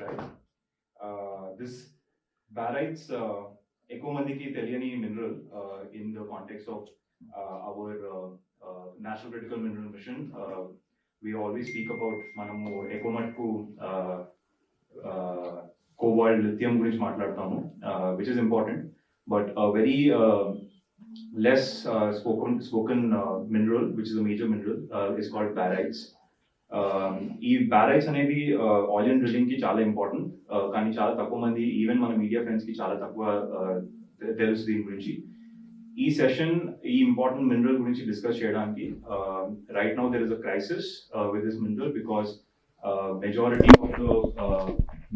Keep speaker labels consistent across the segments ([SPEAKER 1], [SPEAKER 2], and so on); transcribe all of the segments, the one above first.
[SPEAKER 1] Prakash. This barytes Ecomandiki Teliani mineral in the context of our National Critical Mineral Mission. We always speak about Manamu Ecomatku cobalt lithium guరించి మాట్లాడతాము, which is important, but a very less spoken mineral, which is a major mineral, is called barytes. ఈ బ్యారైట్స్ అనేది oil and drilling కి చాలా important, కానీ చాలా తక్కువ మంది, even మన మీడియా ఫ్రెండ్స్ కి చాలా తక్కువ తెలుసు దీని గురించి. ఈ సెషన్ ఈ ఇంపార్టెంట్ మినరల్ గురించి డిస్కస్ చేయడానికి, right now there is a crisis with this mineral because majority of the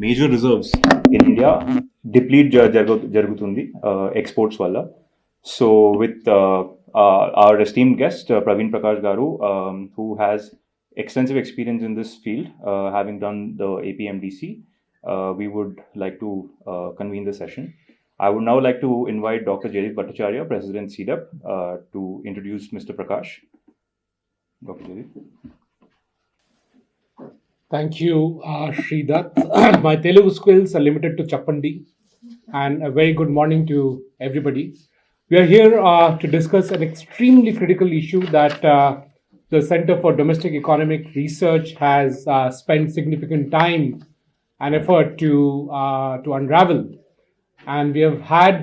[SPEAKER 1] major reserves in India deplete జరుగుతుంది ఎక్స్పోర్ట్స్ వల్ల. So with our esteemed guest Praveen Prakash Garu, who has extensive experience in this field, having done the APMDC, we would like to convene the session. I would now like to invite Dr. Jaideep Bhattacharya, President CDEP, to introduce Mr. Prakash. Dr. Jaideep.
[SPEAKER 2] Thank you, Sridath. My Telugu skills are limited to Chappandi, and a very good morning to everybody. We are here to discuss an extremely critical issue that the Center for Domestic Economic Research has spent significant time and effort to unravel. And we have had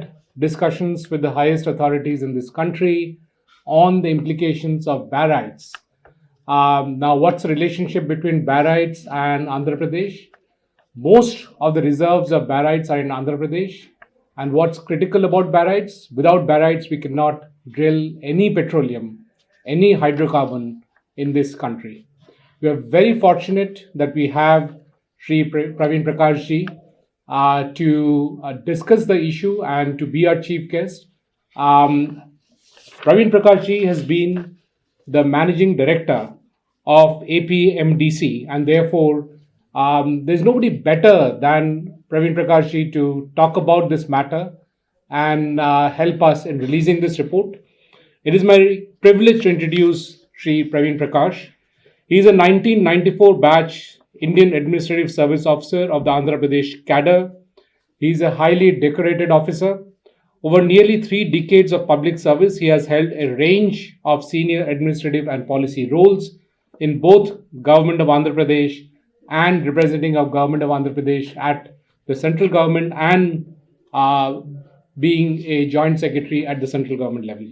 [SPEAKER 2] discussions with the highest authorities in this country on the implications of barytes. Now, what's the relationship between barytes and Andhra Pradesh? Most of the reserves of barytes are in Andhra Pradesh. And what's critical about barytes? Without barytes, we cannot drill any petroleum, any hydrocarbon in this country. We are very fortunate that we have Sri Praveen Prakash ji to discuss the issue and to be our chief guest. Praveen Prakash ji has been the managing director of APMDC, and therefore there's nobody better than Praveen Prakash ji to talk about this matter and help us in releasing this report. It is my privilege to introduce Sri Praveen Prakash. He is a 1994 batch Indian Administrative Service Officer of the Andhra Pradesh cadre. He is a highly decorated officer. Over nearly 3 decades of public service, he has held a range of senior administrative and policy roles in both Government of Andhra Pradesh and representing of Government of Andhra Pradesh at the central government, and being a joint secretary at the central government level.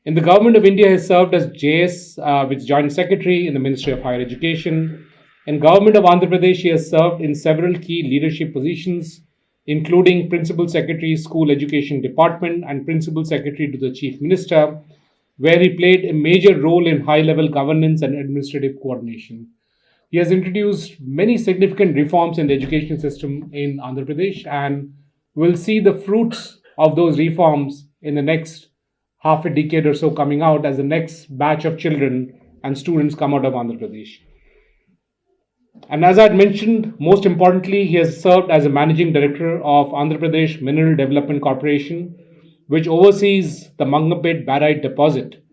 [SPEAKER 2] In the Government of India, he has served as JS, which is Joint Secretary in the Ministry of Higher Education. In Government of Andhra Pradesh, he has served in several key leadership positions, including Principal Secretary, School Education Department, and Principal Secretary to the Chief Minister, where he played a major role in high-level governance and administrative coordination. He has introduced many significant reforms in the education system in Andhra Pradesh, and we'll see the fruits of those reforms in the next half a decade or so coming out as the next batch of children and students come out of Andhra Pradesh. And as I had mentioned, most importantly, he has served as a managing director of Andhra Pradesh Mineral Development Corporation, which oversees the Mangampet barite deposit,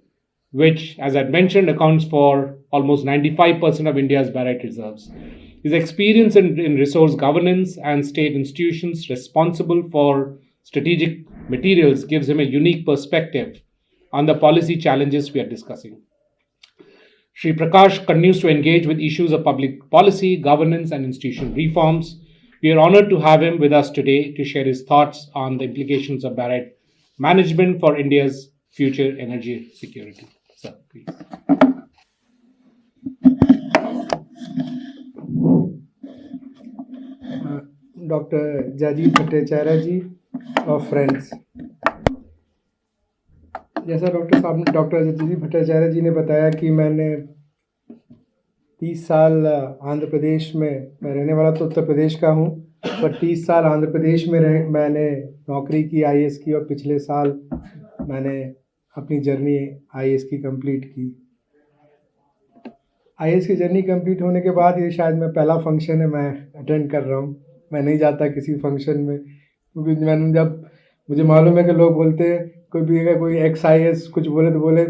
[SPEAKER 2] which, as I mentioned, accounts for almost 95% of India's barite reserves. His experience in resource governance and state institutions responsible for strategic materials gives him a unique perspective on the policy challenges we are discussing. Sri Prakash continues to engage with issues of public policy, governance, and institutional reforms. We are honored to have him with us today to share his thoughts on the implications of barite management for India's future energy security. Sir, please.
[SPEAKER 3] Dr. Jaideep Bhattacharya ji और friends, जैसा doctor Jaydeep Bhattacharya जी ने बताया कि मैंने 30 साल आंध्र प्रदेश में, मैं रहने वाला तो उत्तर प्रदेश का हूँ, पर 30 साल आंध्र प्रदेश में मैंने नौकरी की आईएएस की, और पिछले साल मैंने अपनी जर्नी आईएएस की कंप्लीट की। आईएएस की जर्नी कंप्लीट होने के बाद ये शायद मैं पहला फंक्शन है मैं अटेंड कर रहा हूँ। मैं नहीं जाता किसी फंक्शन में, क्योंकि मैंने जब मुझे मालूम है कि लोग बोलते हैं, कोई भी अगर कोई एक्स आईएएस कुछ बोले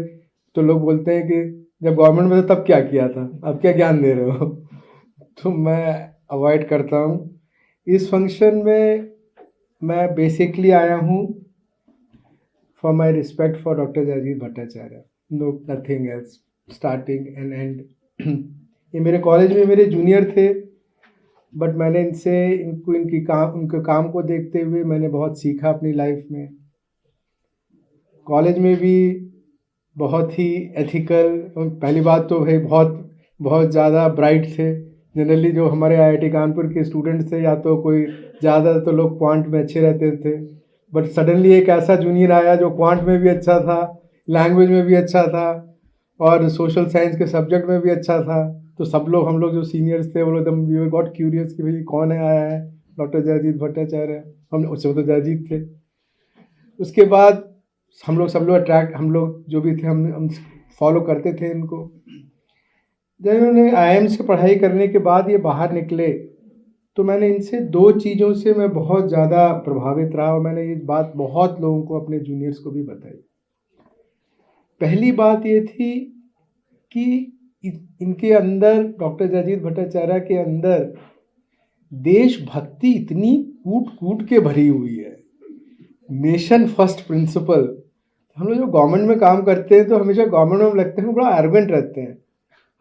[SPEAKER 3] तो लोग बोलते हैं कि जब गवर्नमेंट में था तब क्या किया था, अब क्या ज्ञान दे रहे हो। तो मैं अवॉइड करता हूँ। इस फंक्शन में मैं बेसिकली आया हूँ for my respect for doctor Jaydeep Bhattacharya, no nothing else, starting and end. ये मेरे कॉलेज में मेरे जूनियर थे, बट मैंने उनके काम को देखते हुए मैंने बहुत सीखा अपनी लाइफ में। कॉलेज में भी बहुत ही एथिकल, पहली बात तो भाई बहुत ज़्यादा ब्राइट थे। जनरली जो हमारे आईआईटी कानपुर के स्टूडेंट्स थे, या तो कोई ज़्यादा तो लोग क्वांट में अच्छे रहते थे, बट सडनली एक ऐसा जूनियर आया जो क्वांट में भी अच्छा था, लैंग्वेज में भी अच्छा था, और सोशल साइंस के सब्जेक्ट में भी अच्छा था। तो सब लोग, हम लोग जो सीनियर्स थे, वो लोग एकदम वी गॉट क्यूरियस कि भाई कौन है आया है, डॉक्टर जयदीप भट्टाचार्य। हम उससे तो जयदीप थे। उसके बाद हम लोग जो भी थे, हम फॉलो करते थे इनको। जब इन्होंने आईआईएम से पढ़ाई करने के बाद ये बाहर निकले, तो मैंने इनसे दो चीज़ों से मैं बहुत ज़्यादा प्रभावित रहा, और मैंने ये बात बहुत लोगों को, अपने जूनियर्स को भी बताई। पहली बात ये थी कि इनके अंदर, डॉक्टर जयदीप भट्टाचार्य के अंदर देशभक्ति इतनी कूट कूट के भरी हुई है, नेशन फर्स्ट प्रिंसिपल। हम लोग जो गवर्नमेंट में काम करते हैं, तो हमेशा गवर्नमेंट में लगते हैं बड़ा एरोगेंट रहते हैं।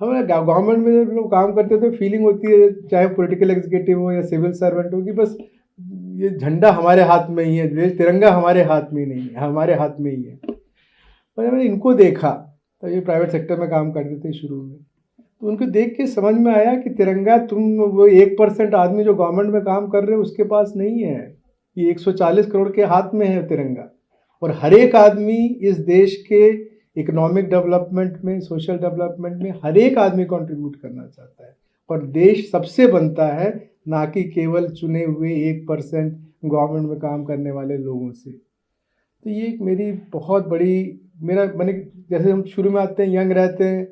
[SPEAKER 3] हमें गवर्नमेंट में जब लोग काम करते हैं तो फीलिंग होती है, चाहे पॉलिटिकल एग्जीक्यूटिव हो या सिविल सर्वेंट हो, कि बस ये झंडा हमारे हाथ में ही है, देश तिरंगा हमारे हाथ में ही नहीं है, हमारे हाथ में ही है। और जब मैंने इनको देखा, तो ये प्राइवेट सेक्टर में काम करते थे शुरू में, तो उनको देख के समझ में आया कि तिरंगा, तुम वो 1% आदमी जो गवर्नमेंट में काम कर रहे हैं उसके पास नहीं है, ये 140 करोड़ के हाथ में है तिरंगा। और हर एक आदमी इस देश के इकोनॉमिक डेवलपमेंट में, सोशल डेवलपमेंट में हर एक आदमी कंट्रीब्यूट करना चाहता है, और देश सबसे बनता है, ना कि केवल चुने हुए 1% गवर्नमेंट में काम करने वाले लोगों से। तो ये एक मेरी बहुत बड़ी, मैंने जैसे हम शुरू में आते हैं, यंग रहते हैं,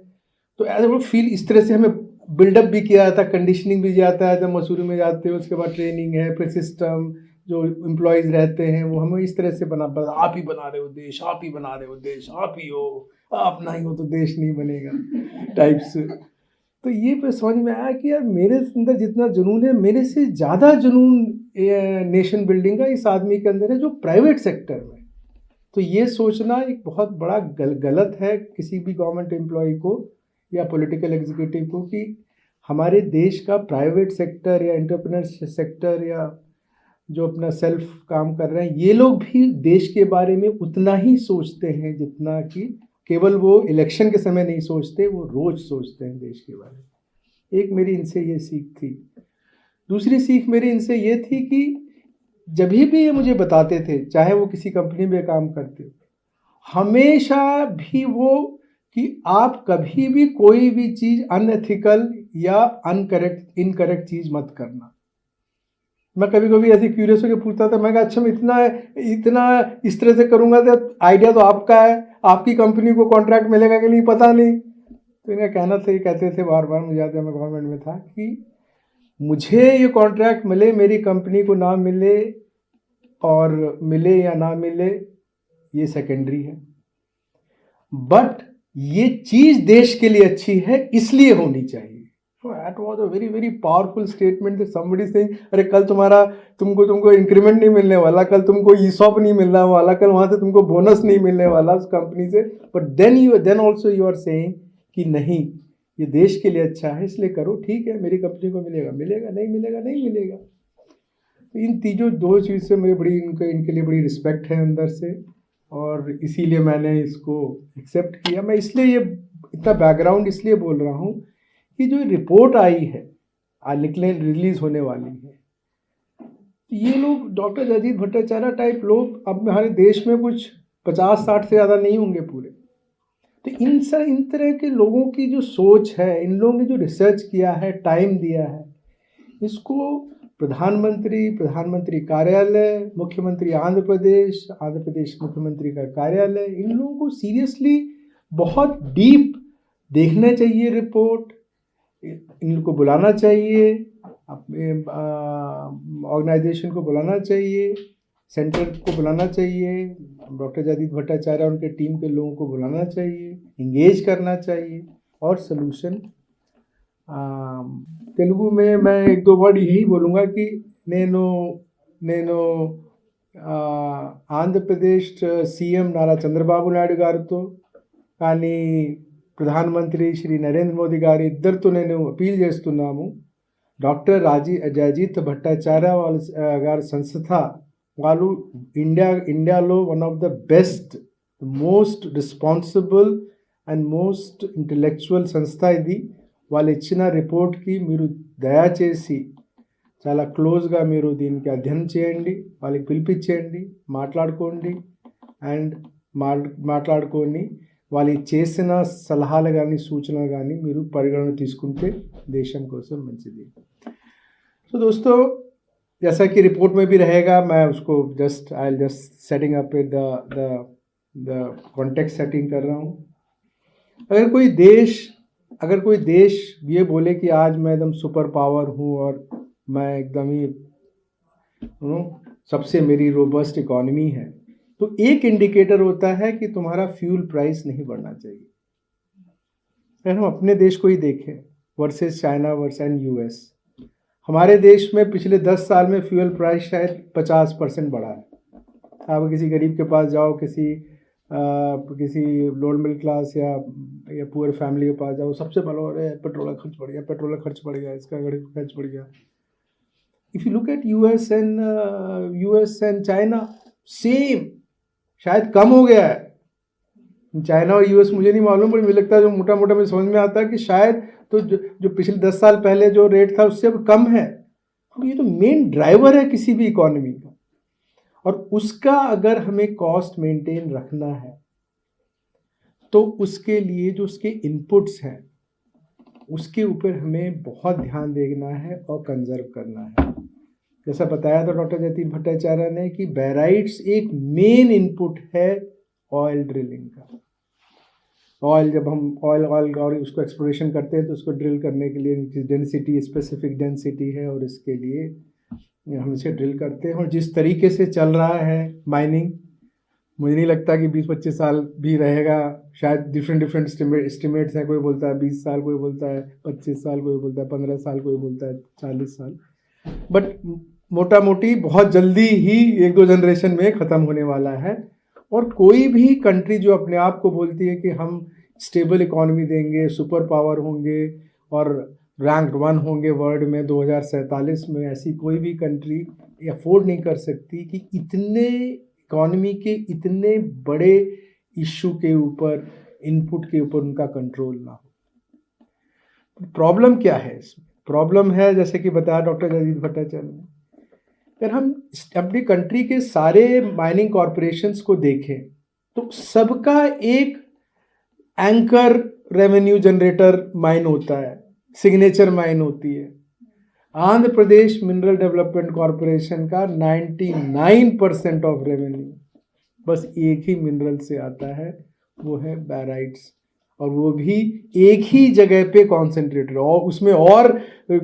[SPEAKER 3] तो एज ए फील इस तरह से हमें बिल्डअप भी किया जाता है, कंडीशनिंग भी जाता है। जब मसूरी में जाते हो, उसके बाद ट्रेनिंग है, फिर सिस्टम, जो एम्प्लॉयज़ रहते हैं वो हमें इस तरह से आप ही बना रहे हो देश, आप ही बना रहे हो देश, आप ही हो, आप नहीं हो तो देश नहीं बनेगा टाइप से। तो ये पे समझ में आया कि यार मेरे अंदर जितना जुनून है, मेरे से ज़्यादा जुनून नेशन बिल्डिंग का इस आदमी के अंदर है, जो प्राइवेट सेक्टर में। तो ये सोचना एक बहुत बड़ा गलत है किसी भी गवर्नमेंट एम्प्लॉय को या पॉलिटिकल एग्जीक्यूटिव को, कि हमारे देश का प्राइवेट सेक्टर या एंटरप्रेन्योर सेक्टर या जो अपना सेल्फ काम कर रहे हैं, ये लोग भी देश के बारे में उतना ही सोचते हैं जितना कि केवल वो इलेक्शन के समय नहीं सोचते, वो रोज़ सोचते हैं देश के बारे में। एक मेरी इनसे ये सीख थी। दूसरी सीख मेरी इनसे ये थी कि जब भी ये मुझे बताते थे, चाहे वो किसी कंपनी में काम करते, हमेशा भी वो कि आप कभी भी कोई भी चीज़ अनएथिकल या इनकरेक्ट चीज़ मत करना। मैं कभी कभी ऐसे क्यूरियस होकर पूछता था, मैं कहा अच्छा मैं इतना इस तरह से करूँगा तो आइडिया तो आपका है, आपकी कंपनी को कॉन्ट्रैक्ट मिलेगा कि नहीं पता नहीं। तो इनका कहना था, ये कहते थे बार बार, मुझे याद है मैं गवर्नमेंट में था, कि मुझे ये कॉन्ट्रैक्ट मिले, मेरी कंपनी को ना मिले, और मिले या ना मिले ये सेकेंडरी है, बट ये चीज़ देश के लिए अच्छी है इसलिए होनी चाहिए। That was a very very powerful statement that somebody saying, अरे कल तुमको इंक्रीमेंट नहीं मिलने वाला, कल तुमको ESOP नहीं मिलने वाला, कल वहाँ से तुमको बोनस नहीं मिलने वाला उस कंपनी से, but then also you are saying कि नहीं, ये देश के लिए अच्छा है इसलिए करो, ठीक है मेरी कंपनी को मिलेगा मिलेगा, नहीं मिलेगा नहीं मिलेगा। तो इन तीनों दो चीज़ से मेरी बड़ी इनके लिए बड़ी रिस्पेक्ट है अंदर से, और इसीलिए मैंने इसको एक्सेप्ट किया। मैं इसलिए ये इतना बैकग्राउंड इसलिए बोल रहा हूँ कि जो रिपोर्ट आई है, रिलीज होने वाली है, ये लोग डॉक्टर जयदीप भट्टाचार्य टाइप लोग अब हमारे देश में कुछ 50-60 से ज़्यादा नहीं होंगे पूरे। तो इन तरह के लोगों की जो सोच है, इन लोगों ने जो रिसर्च किया है, टाइम दिया है, इसको प्रधानमंत्री कार्यालय, मुख्यमंत्री आंध्र प्रदेश मुख्यमंत्री का कार्यालय, इन लोगों को सीरियसली बहुत डीप देखना चाहिए रिपोर्ट। इनको बुलाना चाहिए, अपने ऑर्गेनाइजेशन को बुलाना चाहिए, सेंटर को बुलाना चाहिए, डॉक्टर जयदीप भट्टाचार्य उनके टीम के लोगों को बुलाना चाहिए, इंगेज करना चाहिए, और सलूशन। तेलुगु में मैं एक दो वर्ड यही बोलूँगा कि నేను నేను ఆంధ్రప్రదేశ్ సీఎం నారా చంద్రబాబు నాయుడు గారితో కానీ ప్రధానమంత్రి శ్రీ నరేంద్ర మోదీ గారి ఇద్దరితో నేను అపీల్ చేస్తున్నాము. డాక్టర్ జయజీత్ భట్టాచార్య వాళ్ళ గారి సంస్థ వాళ్ళు ఇండియాలో one of the best most responsible and most intellectual సంస్థ ఇది. వాళ్ళు ఇచ్చిన రిపోర్ట్కి మీరు దయచేసి చాలా క్లోజ్గా మీరు దీనికి అధ్యయనం చేయండి, వాళ్ళకి పిలిపించేయండి, మాట్లాడుకోండి అండ్ మాట్లాడుకొని వాళ్ళు చేసిన సలహాలు కానీ సూచనలు కానీ మీరు పరిగణన తీసుకుంటే దేశం కోసం మంచిది. तो दोस्तों जैसा कि रिपोर्ट में भी रहेगा, मैं उसको I just setting up the context setting कर रहा हूँ. अगर कोई देश ये बोले कि आज मैं एकदम सुपर पावर हूँ और मैं एकदम ही सबसे मेरी रोबस्ट इकॉनमी है, तो एक इंडिकेटर होता है कि तुम्हारा फ्यूल प्राइस नहीं बढ़ना चाहिए. अगर हम अपने देश को ही देखें वर्सेस चाइना वर्सेस यूएस, हमारे देश में पिछले 10 साल में फ्यूल प्राइस शायद 50% बढ़ा है. आप किसी गरीब के पास जाओ, किसी लोअर मिडिल क्लास या पुअर फैमिली के पास जाओ, सबसे पहले हो रहा है पेट्रोल का खर्च बढ़ गया, इसका खर्च बढ़ गया. If you look at US and China, same, शायद कम हो गया है. चाइना और यूएस मुझे नहीं मालूम, पर मुझे लगता है जो मोटा मोटा मुझे समझ में आता है कि शायद तो जो पिछले 10 साल पहले जो रेट था उससे अब कम है. ये तो मेन ड्राइवर है किसी भी इकोनॉमी का, और उसका अगर हमें कॉस्ट मेंटेन रखना है तो उसके लिए जो उसके इनपुट्स हैं उसके ऊपर हमें बहुत ध्यान देना है और कंजर्व करना है. जैसा बताया था डॉक्टर जयदीप भट्टाचार्य ने कि बैराइट्स एक मेन इनपुट है ऑयल ड्रिलिंग का. ऑयल जब हम ऑयल और उसको एक्सप्लोरेशन करते हैं तो उसको ड्रिल करने के लिए डेंसिटी, स्पेसिफिक डेंसिटी है और इसके लिए हम इसे ड्रिल करते हैं. और जिस तरीके से चल रहा है माइनिंग, मुझे नहीं लगता कि 20-25 साल भी रहेगा. शायद डिफरेंट एस्टिमेट्स हैं. कोई बोलता है 20 साल, कोई बोलता है 25 साल, कोई बोलता है 15 साल, कोई बोलता है 40 साल. बट मोटा मोटी बहुत जल्दी ही 1-2 जनरेशन में ख़त्म होने वाला है. और कोई भी कंट्री जो अपने आप को बोलती है कि हम स्टेबल इकॉनमी देंगे, सुपर पावर होंगे और रैंक 1 होंगे वर्ल्ड में 2047 में, ऐसी कोई भी कंट्री अफोर्ड नहीं कर सकती कि इतने इकॉनमी के इतने बड़े इशू के ऊपर, इनपुट के ऊपर उनका कंट्रोल ना हो. प्रॉब्लम क्या है इसमें? प्रॉब्लम है जैसे कि बताया डॉक्टर जयदीप भट्टाचार्य ने, अगर हम अपनी कंट्री के सारे माइनिंग कॉरपोरेशंस को देखें तो सबका एक एंकर रेवेन्यू जनरेटर माइन होता है, सिग्नेचर माइन होती है. Andhra Pradesh mineral development corporation का 99% ऑफ रेवेन्यू बस एक ही मिनरल से आता है, वो है बैराइट्स. और वो भी एक ही जगह पे कॉन्सेंट्रेटेड, और उसमें और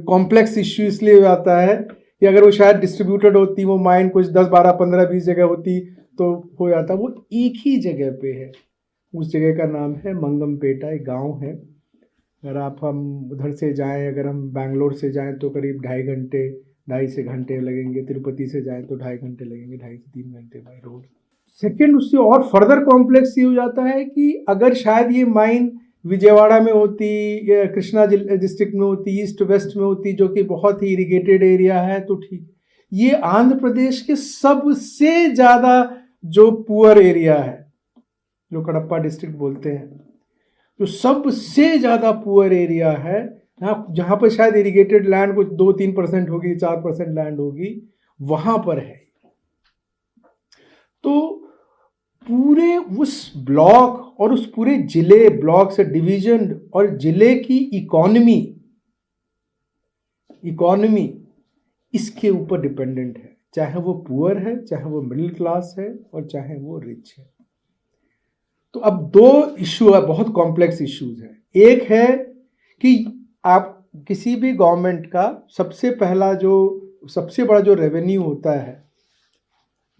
[SPEAKER 3] कॉम्प्लेक्स इश्यू इसलिए आता है कि अगर वो शायद डिस्ट्रीब्यूटेड होती, वो माइन कुछ 10, 12, 15, 20 जगह होती तो हो जाता. वो एक ही जगह पे है. उस जगह का नाम है मंगमपेटा, एक गांव है. अगर हम उधर से जाएं, अगर हम बैंगलोर से जाएं तो करीब 2.5 घंटे लगेंगे. तिरुपति से जाएं तो 2.5 घंटे लगेंगे, 2.5 से 3 घंटे बाय रोड. सेकेंड, उससे और फर्दर कॉम्प्लेक्स ये हो जाता है कि अगर शायद ये माइन विजयवाड़ा में होती या कृष्णा डिस्ट्रिक्ट में होती, ईस्ट वेस्ट में होती, जो कि बहुत ही इरिगेटेड एरिया है, तो ठीक. ये आंध्र प्रदेश के सबसे ज़्यादा जो पुअर एरिया है, जो कडप्पा डिस्ट्रिक्ट बोलते हैं, जो सबसे ज़्यादा पुअर एरिया है, जहाँ पर शायद इरिगेटेड लैंड कुछ 2-3% होगी, 4% लैंड होगी, वहाँ पर है. तो पूरे उस ब्लॉक और उस पूरे जिले, ब्लॉक से डिवीजन और जिले की इकोनॉमी इसके ऊपर डिपेंडेंट है, चाहे वो पुअर है, चाहे वो मिडिल क्लास है और चाहे वो रिच है. तो अब 2 इशू है, बहुत कॉम्प्लेक्स इश्यूज है. एक है कि आप किसी भी गवर्नमेंट का सबसे बड़ा जो रेवेन्यू होता है,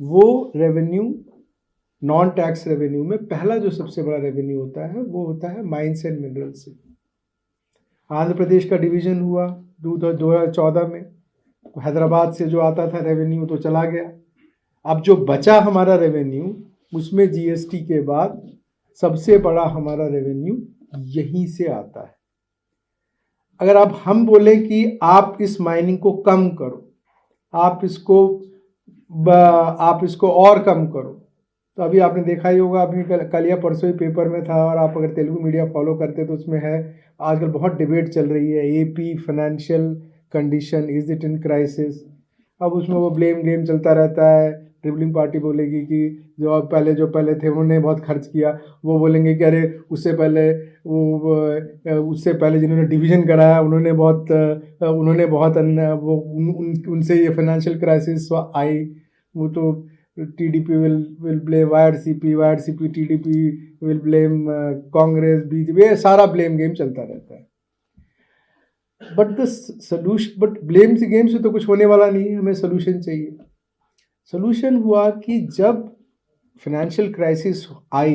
[SPEAKER 3] वो रेवेन्यू नॉन टैक्स रेवेन्यू में पहला जो सबसे बड़ा रेवेन्यू होता है वो होता है माइंस एंड मिनरल्स से. आंध्र प्रदेश का डिवीजन हुआ 2014 में, हैदराबाद से जो आता था रेवेन्यू तो चला गया। अब जो बचा हमारा रेवेन्यू, उसमें जीएसटी के बाद सबसे बड़ा हमारा रेवेन्यू यहीं से आता है। अगर अब हम बोले कि आप इस माइनिंग को कम करो, आप इसको और कम करो, तो अभी आपने देखा ही होगा, अभी कल या परसों ही पेपर में था, और आप अगर तेलुगु मीडिया फॉलो करते तो उसमें है, आजकल बहुत डिबेट चल रही है, AP financial condition is it in crisis. अब उसमें वो ब्लेम गेम चलता रहता है। ट्रिबलिंग पार्टी बोलेगी कि जो पहले थे उन्होंने बहुत खर्च किया, वो बोलेंगे कि अरे उससे पहले जिन्होंने डिवीजन कराया उन्होंने बहुत उनसे ये फाइनेंशियल क्राइसिस आई। वो तो TDP will blame YSRCP TDP will blame Congress, BJP, ये सारा ब्लेम गेम चलता रहता है। बट ब्लेम से गेम से तो कुछ होने वाला नहीं है, हमें सोल्यूशन चाहिए। सोल्यूशन हुआ कि जब फाइनेंशियल क्राइसिस आई,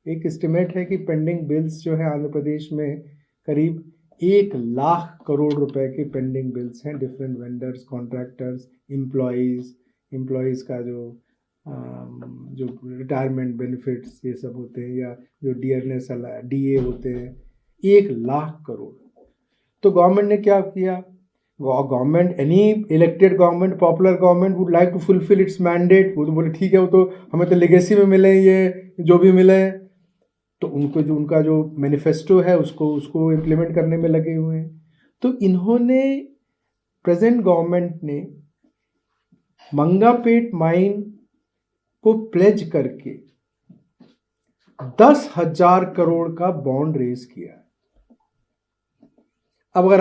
[SPEAKER 3] एक एस्टिमेट है कि पेंडिंग बिल्स जो है आंध्र प्रदेश में करीब 1,00,000 करोड़ रुपए के पेंडिंग बिल्स हैं, डिफरेंट वेंडर्स, कॉन्ट्रैक्टर्स, एम्प्लॉयज़ का जो रिटायरमेंट बेनिफिट्स ये सब होते हैं, या जो डीएनएस डीए होते हैं, 1,00,000 करोड़। तो गवर्नमेंट ने क्या किया? Government, any elected government, popular government would like to fulfil its mandate. वो तो बोले ठीक है, वो तो हमें तो लेगेसी में मिले, ये जो भी मिले, तो उनका जो मैनिफेस्टो है उसको इम्प्लीमेंट करने में लगे हुए हैं। तो इन्होंने, प्रेजेंट गवर्नमेंट ने मंगापेट माइन को प्लेज करके 10,000 करोड़ का बॉन्ड रेज किया। अब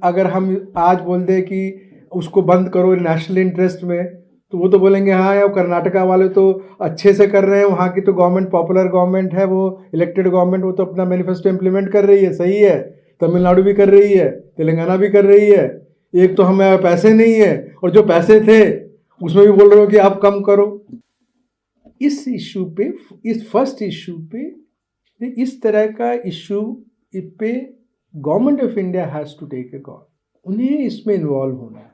[SPEAKER 3] अगर हम आज बोल दें कि उसको बंद करो नेशनल इंटरेस्ट में, तो वो तो बोलेंगे हाँ यार, कर्नाटका वाले तो अच्छे से कर रहे हैं, वहाँ की तो गवर्नमेंट पॉपुलर गवर्नमेंट है, वो इलेक्टेड गवर्नमेंट, वो तो अपना मैनिफेस्टो इम्प्लीमेंट कर रही है, सही है। तमिलनाडु भी कर रही है, तेलंगाना भी कर रही है। एक तो हमें पैसे नहीं है, और जो पैसे थे उसमें भी बोल रहे हो कि आप कम करो। इस इशू पे, इस फर्स्ट इशू पे, इस तरह का इशू पे government of India has to take a call. उन्हें इसमें इन्वॉल्व होना है,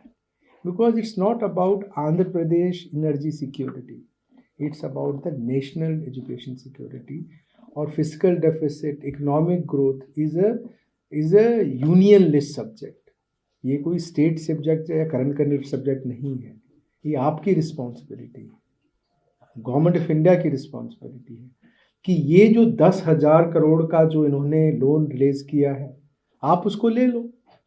[SPEAKER 3] because it's not about Andhra Pradesh energy security, it's about the national education security. और physical deficit, economic growth is a union list subject. ये कोई state subject या current current subject नहीं है, ये आपकी रिस्पॉन्सिबिलिटी है, गवर्नमेंट ऑफ इंडिया की रिस्पॉन्सिबिलिटी है कि ये जो 10,000 करोड़ का जो इन्होंने लोन रिलीज किया है, आप उसको ले लो,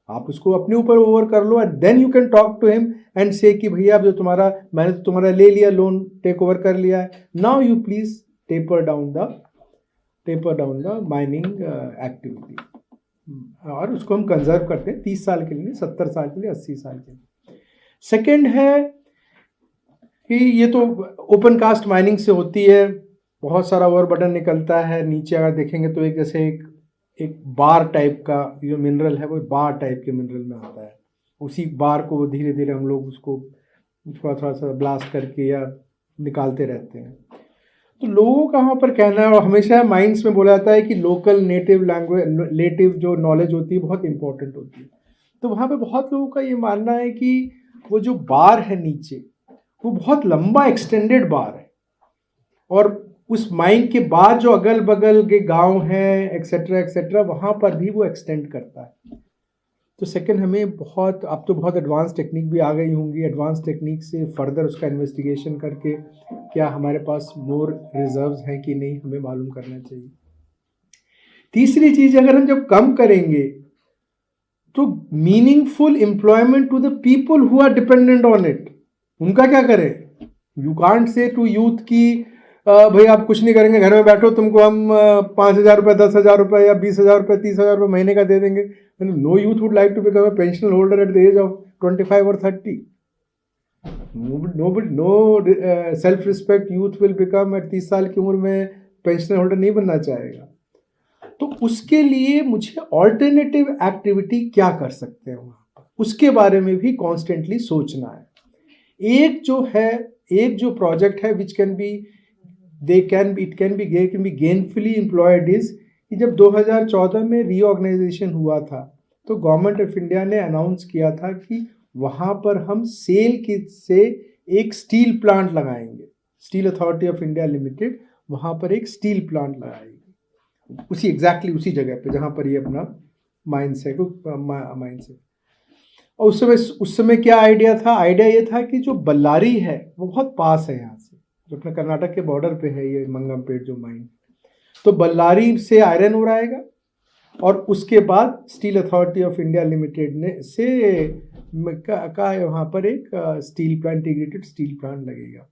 [SPEAKER 3] आप उसको अपने ऊपर ओवर कर लो, and then you can talk to him and say कि भैया जो मैंने तो तुम्हारा ले लिया, लोन टेक ओवर कर लिया है, now you please taper down the mining activity, और उसको हम कंजर्व करते हैं 30 साल के लिए, 70 साल के लिए, 80 साल के लिए। सेकेंड है कि ये तो ओपन कास्ट माइनिंग से होती है, बहुत सारा ओवरबर्डन निकलता है। नीचे अगर देखेंगे तो एक बार टाइप का जो मिनरल है, वो बार टाइप के मिनरल में आता है। उसी बार को धीरे धीरे हम लोग उसको थोड़ा सा ब्लास्ट करके या निकालते रहते हैं। तो लोगों का वहाँ पर कहना है, और हमेशा माइंड्स में बोला जाता है कि लोकल नेटिव लैंग्वेज, नेटिव जो नॉलेज होती है बहुत इंपॉर्टेंट होती है। तो वहाँ पे बहुत लोगों का ये मानना है कि वो जो बार है नीचे, वो बहुत लंबा एक्सटेंडेड बार है, और उस माइन के बाद जो अगल बगल के गांव हैं एक्सेट्रा एक्सेट्रा, वहाँ पर भी वो एक्सटेंड करता है। तो सेकंड, हमें अब तो बहुत एडवांस टेक्निक भी आ गई होंगी, एडवांस टेक्निक से फर्दर उसका इन्वेस्टिगेशन करके क्या हमारे पास मोर रिजर्व्स हैं कि नहीं, हमें मालूम करना चाहिए। तीसरी चीज़, अगर हम जब कम करेंगे तो meaningful employment to the people who are dependent on it, उनका क्या करें? You can't say to youth की भाई आप कुछ नहीं करेंगे, घर में बैठो, तुमको हम 5,000 रुपये, 10,000 रुपये या 20,000 रुपये, 30,000 रुपये महीने का दे देंगे। No youth would like to become a pension holder at the age of 25 और 30। No self respect youth will become at 30 साल की उम्र में पेंशन होल्डर नहीं बनना चाहेगा। तो उसके लिए मुझे ऑल्टरनेटिव एक्टिविटी क्या कर सकते हैं वहाँ पर, उसके बारे में भी कॉन्स्टेंटली सोचना है। एक जो प्रोजेक्ट है which can be it can be gainfully employed is कि जब 2014 में रीऑर्गेनाइजेशन हुआ था, तो गवर्नमेंट ऑफ इंडिया ने अनाउंस किया था कि वहाँ पर हम सेल की से एक स्टील प्लांट लगाएंगे। Steel authority of India limited वहाँ पर एक स्टील प्लांट लगाएगी, उसी एग्जैक्टली उसी जगह पे जहाँ पर ये अपना माइंस है, माइंस है। और उस समय क्या आइडिया था? आइडिया ये था कि जो बल्लारी है वो बहुत पास है यहाँ से, जो अपने कर्नाटक के बॉर्डर पे है ये मंगमपेट जो माइन, तो बल्लारी से आयरन ऊर आएगा और उसके बाद steel authority of India limited ने से का वहाँ पर एक steel plant, integrated steel plant लगेगा।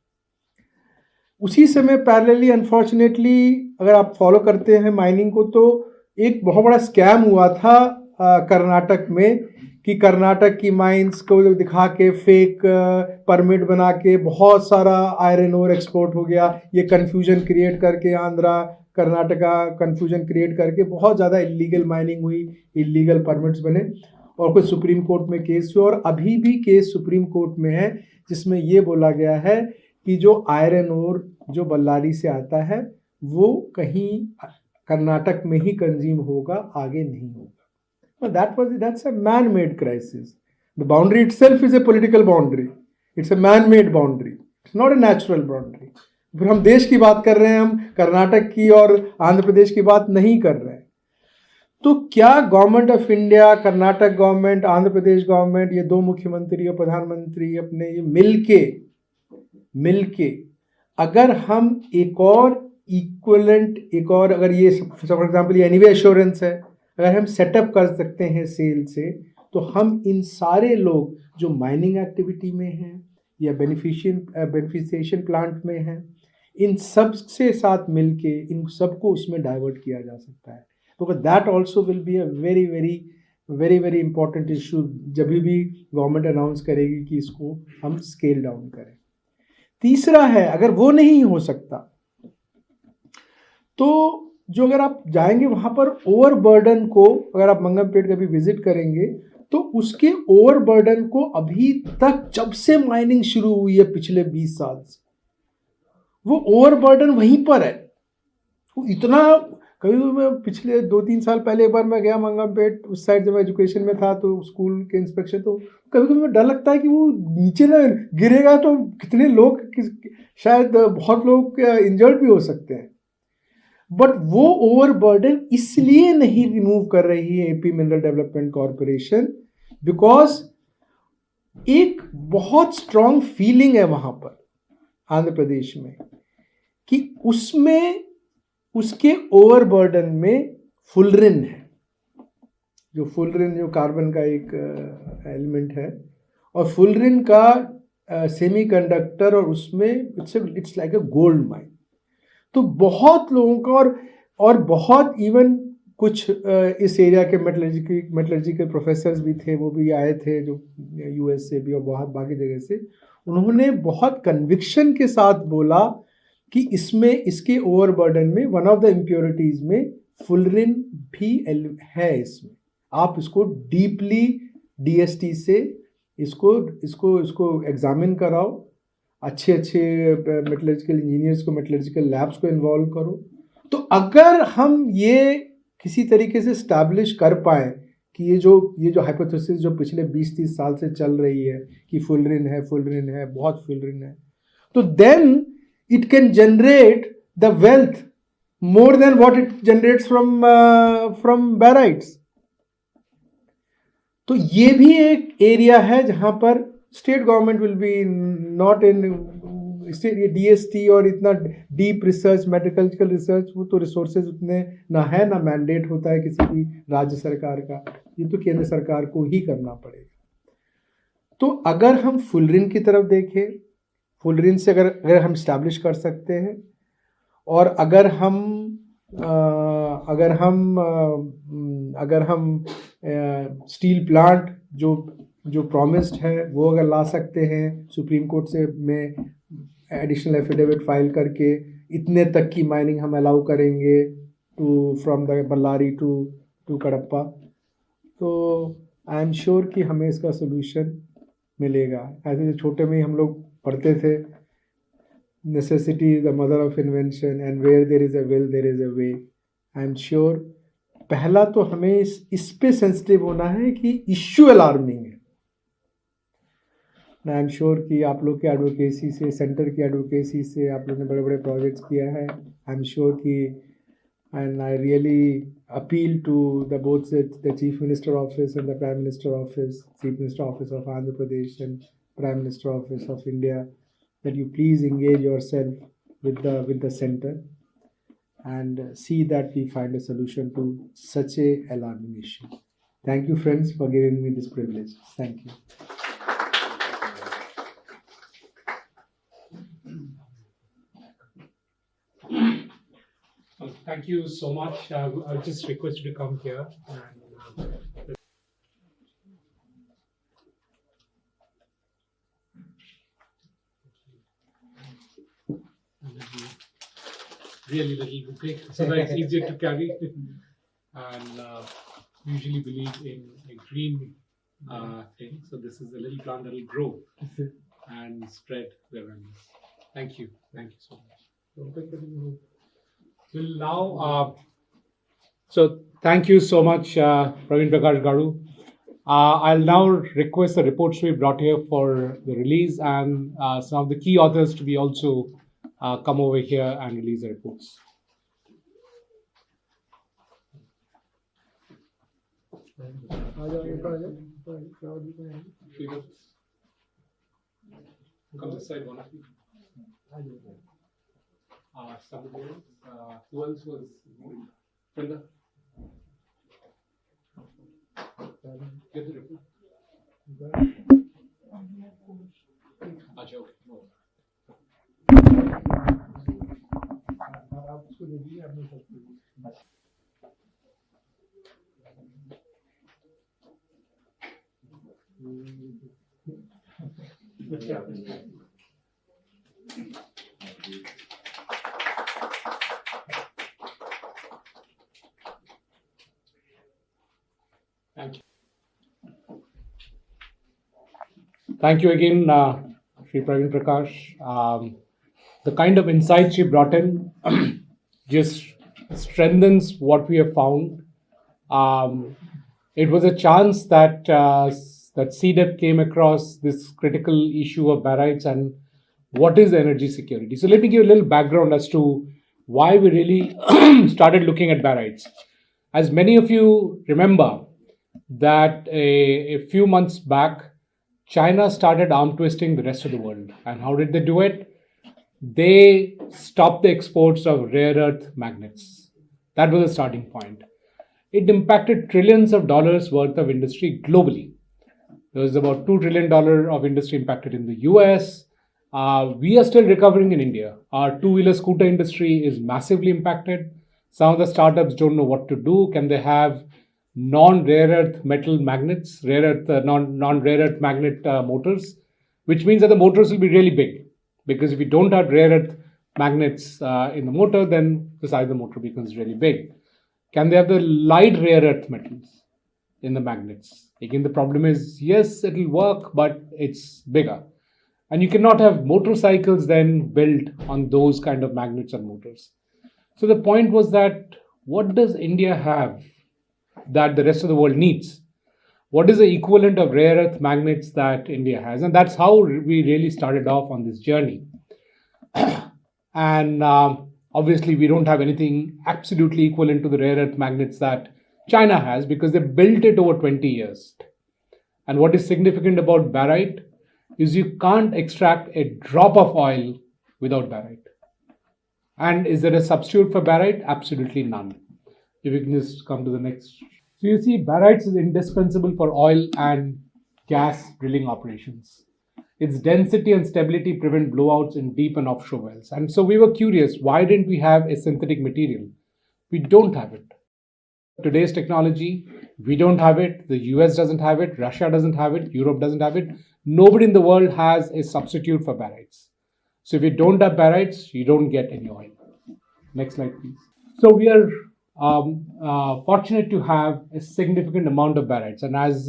[SPEAKER 3] उसी समय पैरेलली अनफॉर्चुनेटली अगर आप फॉलो करते हैं माइनिंग को, तो एक बहुत बड़ा स्कैम हुआ था कर्नाटक में कि कर्नाटक की माइंस को दिखा के फेक परमिट बना के बहुत सारा आयरन ओर एक्सपोर्ट हो गया। ये कन्फ्यूजन क्रिएट करके आंध्रा कर्नाटका कन्फ्यूजन क्रिएट करके बहुत ज़्यादा इलीगल माइनिंग हुई, इलीगल परमिट्स बने और कुछ सुप्रीम कोर्ट में केस हुआ और अभी भी केस सुप्रीम कोर्ट में है जिसमें ये बोला गया है कि जो आयरन ओर जो बल्लारी से आता है वो कहीं कर्नाटक में ही कंज्यूम होगा, आगे नहीं होगा। That's a man-made crisis. The boundary itself is a political boundary. It's a man-made boundary. It's not a natural boundary. फिर हम देश की बात कर रहे हैं, हम कर्नाटक की और आंध्र प्रदेश की बात नहीं कर रहे हैं। तो क्या government of India, Karnataka government, Andhra Pradesh government, ये दो मुख्यमंत्री और प्रधानमंत्री अपने ये मिलके अगर हम एक और इक्वलेंट, एक और अगर ये फॉर एग्जाम्पल ये एनीवे एश्योरेंस है, अगर हम सेटअप कर सकते हैं सेल से, तो हम इन सारे लोग जो माइनिंग एक्टिविटी में हैं या बेनिफिशिएशन प्लांट में हैं, इन सब से साथ मिलके इन सबको उसमें डाइवर्ट किया जा सकता है। तो that also will be a very very very very important issue जब भी गवर्नमेंट अनाउंस करेगी कि इसको हम स्केल डाउन करें। तीसरा है, अगर वो नहीं हो सकता तो जो अगर आप जाएंगे वहाँ पर ओवरबर्डन को, अगर आप मंगमपेट कभी विजिट करेंगे तो उसके ओवरबर्डन को अभी तक जब से माइनिंग शुरू हुई है पिछले 20 साल से, वो ओवरबर्डन वहीं पर है। वो इतना, कभी मैं पिछले 2-3 साल पहले एक बार मैं गया मंगमपेट उस साइड जब एजुकेशन में था, तो स्कूल के इंस्पेक्शन, तो कभी कभी डर लगता है कि वो नीचे ना गिरेगा तो कितने लोग, शायद बहुत लोग इंजर्ड भी हो सकते हैं। बट वो ओवरबर्डन इसलिए नहीं रिमूव कर रही है AP mineral development corporation, because एक बहुत स्ट्रांग फीलिंग है वहां पर आंध्र प्रदेश में कि उसमें उसके ओवरबर्डन में फुलरिन है, जो फुलरिन जो कार्बन का एक एलिमेंट है, और फुलरिन का सेमीकंडक्टर, और उसमें it's like a gold mine. तो बहुत लोगों का और बहुत इवन कुछ इस एरिया के मेटलर्जी के प्रोफेसर्स भी थे, वो भी आए थे जो यूएस से भी और बहुत बाकी जगह से, उन्होंने बहुत कन्विक्शन के साथ बोला कि इसमें, इसके ओवरबर्डन में वन ऑफ द इम्प्योरिटीज में फुलरिन भी है। इसमें आप इसको डीपली डीएसटी से इसको एग्जामिन कराओ, अच्छे मेटलर्जिकल इंजीनियर्स को, मेटलर्जिकल लैब्स को इन्वॉल्व करो। तो अगर हम ये किसी तरीके से स्टैब्लिश कर पाए कि ये जो हाइपोथेसिस जो पिछले 20-30 साल से चल रही है कि फुलरिन है, बहुत फुलरिन है, तो then it can generate the wealth more than what it generates from barites. तो ये भी एक एरिया है जहां पर state government will be not in DST और इतना डीप रिसर्च, मेडिकल रिसर्च, वो तो रिसोर्सेज उतने ना है, ना मैंडेट होता है किसी भी राज्य सरकार का, ये तो केंद्र सरकार को ही करना पड़ेगा। तो अगर हम फुलरिन की तरफ देखें, फुलरिन से अगर हम स्टैब्लिश कर सकते हैं, और अगर हम स्टील प्लांट जो प्रॉमिस्ड है वो अगर ला सकते हैं, सुप्रीम कोर्ट से में एडिशनल एफिडेविट फाइल करके इतने तक की माइनिंग हम अलाउ करेंगे to from the Ballari to Kadapa, तो आई एम श्योर कि हमें इसका सोल्यूशन मिलेगा। ऐसे छोटे में ही हम लोग पढ़ते थे, necessity is the mother of invention and where there is a will there is a way. I am sure पहला तो हमें इस पे सेंसिटिव होना है कि इश्यू अलार्मिंग है। आई एम श्योर कि आप लोग के एडवोकेसी से, सेंटर की एडवोकेसी से आप लोग ने बड़े बड़े प्रोजेक्ट्स किया है। आई एम श्योर कि and I really appeal to the Chief Minister Office and the Prime Minister Office, Chief Minister Office of Andhra Pradesh and Prime Minister Office of India, that you please engage yourself with the center and see that we find a solution to such a alarming issue. Thank you, friends, for giving me this privilege. Thank you.
[SPEAKER 2] Thank you so much. I'll just request you to come here. Really little bouquet, so that it's easier to carry. And we usually believe in a green thing, so this is a little plant that will grow and spread the awareness. Thank you so much. We'll now, so thank you so much, Praveen Prakash Garu. I'll now request the reports we brought here for the release and some of the key authors to be also come over here and release the reports. Come this side, one of you. Somebody else? Who else was? Brenda? Get the report. Acha, okay. No. Thank you. Thank you again, Shri Praveen Prakash. The kind of insights she brought in just strengthens what we have found. It was a chance that that CDEP came across this critical issue of barytes and what is energy security. So let me give a little background as to why we really started looking at barytes. As many of you remember, that a few months back, China started arm twisting the rest of the world. And how did they do it? They stopped the exports of rare earth magnets. That was the starting point. It impacted trillions of dollars worth of industry globally. There was about $2 trillion of industry impacted in the US. We are still recovering in India. Our two-wheeler scooter industry is massively impacted. Some of the startups don't know what to do. Can they have non-rare earth metal magnets, non-rare earth magnet motors, which means that the motors will be really big. Because if you don't have rare earth magnets in the motor, then the size of the motor becomes really big. Can they have the light rare earth metals in the magnets? Again, the problem is, yes, it'll work, but it's bigger. And you cannot have motorcycles then built on those kind of magnets and motors. So the point was that, what does India have that the rest of the world needs? What is the equivalent of rare earth magnets that India has? And that's how we really started off on this journey. And obviously, we don't have anything absolutely equivalent to the rare earth magnets that China has, because they built it over 20 years. And what is significant about barite is you can't extract a drop of oil without barite. And is there a substitute for barite? Absolutely none. If you can just come to the next. So you see, barytes is indispensable for oil and gas drilling operations. Its density and stability prevent blowouts in deep and offshore wells. And so we were curious, why didn't we have a synthetic material? We don't have it. Today's technology, we don't have it. The US doesn't have it. Russia doesn't have it. Europe doesn't have it. Nobody in the world has a substitute for barytes. So if you don't have barytes, you don't get any oil. Next slide, please. So we are fortunate to have a significant amount of barytes. And as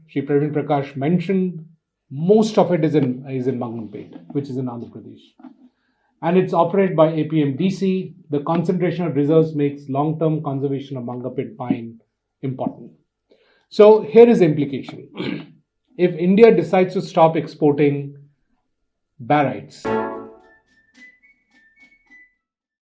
[SPEAKER 2] Shri Praveen Prakash mentioned, most of it is in Manganpet, which is in Andhra Pradesh. and it's operated by APMDC. The concentration of reserves makes long-term conservation of Manga Pit pine important. So here is the implication. If India decides to stop exporting barytes,